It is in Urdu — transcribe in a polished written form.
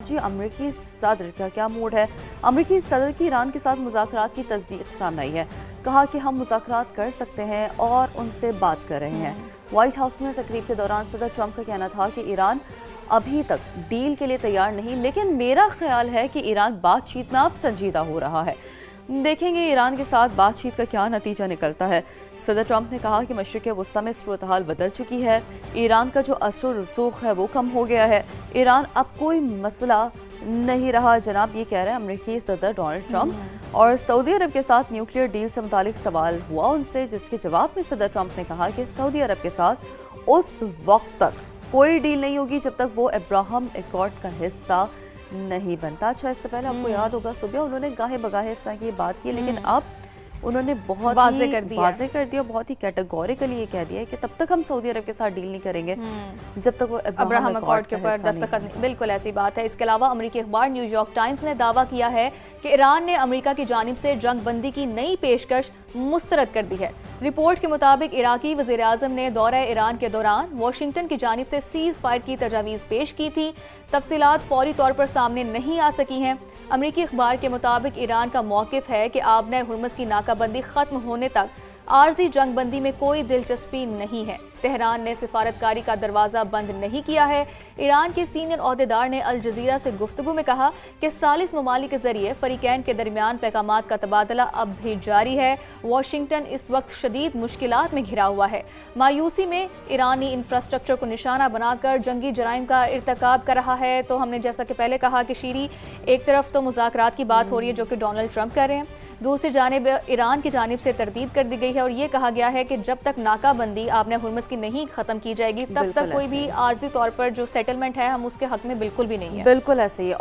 جی امریکی صدر کا کیا موڈ ہے؟ امریکی صدر کی ایران کے ساتھ مذاکرات کی تصدیق سامنے آئی ہے۔ کہا کہ ہم مذاکرات کر سکتے ہیں اور ان سے بات کر رہے ہیں۔ وائٹ ہاؤس میں تقریب کے دوران صدر ٹرمپ کا کہنا تھا کہ ایران ابھی تک ڈیل کے لیے تیار نہیں، لیکن میرا خیال ہے کہ ایران بات چیت میں اب سنجیدہ ہو رہا ہے۔ دیکھیں گے ایران کے ساتھ بات چیت کا کیا نتیجہ نکلتا ہے۔ صدر ٹرمپ نے کہا کہ مشرق وسطیٰ میں صورتحال بدل چکی ہے، ایران کا جو اثر و رسوخ ہے وہ کم ہو گیا ہے، ایران اب کوئی مسئلہ نہیں رہا جناب، یہ کہہ رہے ہیں امریکی صدر ڈونلڈ ٹرمپ۔ اور سعودی عرب کے ساتھ نیوکلیئر ڈیل سے متعلق سوال ہوا ان سے، جس کے جواب میں صدر ٹرمپ نے کہا کہ سعودی عرب کے ساتھ اس وقت تک کوئی ڈیل نہیں ہوگی جب تک وہ ابراہم ایکارڈ کا حصہ نہیں بنتا۔ اچھا، اس سے پہلے آپ کو یاد ہوگا صبح انہوں نے گاہے بگاہے اس طرح کی بات کی، لیکن اب انہوں نے بہت ہی واضح کر دیا، بہت ہی کیٹیگوریکلی یہ کہہ دیا ہے کہ تب تک ہم سعودی عرب کے ساتھ ڈیل نہیں کریں گے جب تک وہ ابراہم ایکارڈ کے اوپر دستخط نہیں۔ بالکل ایسی بات ہے۔ اس کے علاوہ امریکی اخبار نیو یارک ٹائمز نے دعویٰ کیا ہے کہ ایران نے امریکہ کی جانب سے جنگ بندی کی نئی پیشکش مسترد کر دی ہے۔ رپورٹ کے مطابق عراقی وزیر اعظم نے دورہ ایران کے دوران واشنگٹن کی جانب سے سیز فائر کی تجاویز پیش کی تھی۔ تفصیلات فوری طور پر سامنے نہیں آ سکی ہیں۔ امریکی اخبار کے مطابق ایران کا موقف ہے کہ آبنہ ہرمز کی ناکہ بندی ختم ہونے تک عارضی جنگ بندی میں کوئی دلچسپی نہیں ہے۔ تہران نے سفارتکاری کا دروازہ بند نہیں کیا ہے۔ ایران کے سینئر عہدیدار نے الجزیرہ سے گفتگو میں کہا کہ ثالث ممالک کے ذریعے فریقین کے درمیان پیغامات کا تبادلہ اب بھی جاری ہے۔ واشنگٹن اس وقت شدید مشکلات میں گھرا ہوا ہے، مایوسی میں ایرانی انفراسٹرکچر کو نشانہ بنا کر جنگی جرائم کا ارتکاب کر رہا ہے۔ تو ہم نے جیسا کہ پہلے کہا کہ شیری، ایک طرف تو مذاکرات کی بات ہو رہی ہے جو کہ ڈونلڈ ٹرمپ کر رہے ہیں، دوسری جانب ایران کی جانب سے تردید کر دی گئی ہے اور یہ کہا گیا ہے کہ جب تک ناکہ بندی آبنہ ہرمز کی نہیں ختم کی جائے گی تب تک کوئی بھی عارضی طور پر جو سیٹلمنٹ ہے ہم اس کے حق میں بالکل بھی نہیں ہے۔ بالکل ایسے ہی۔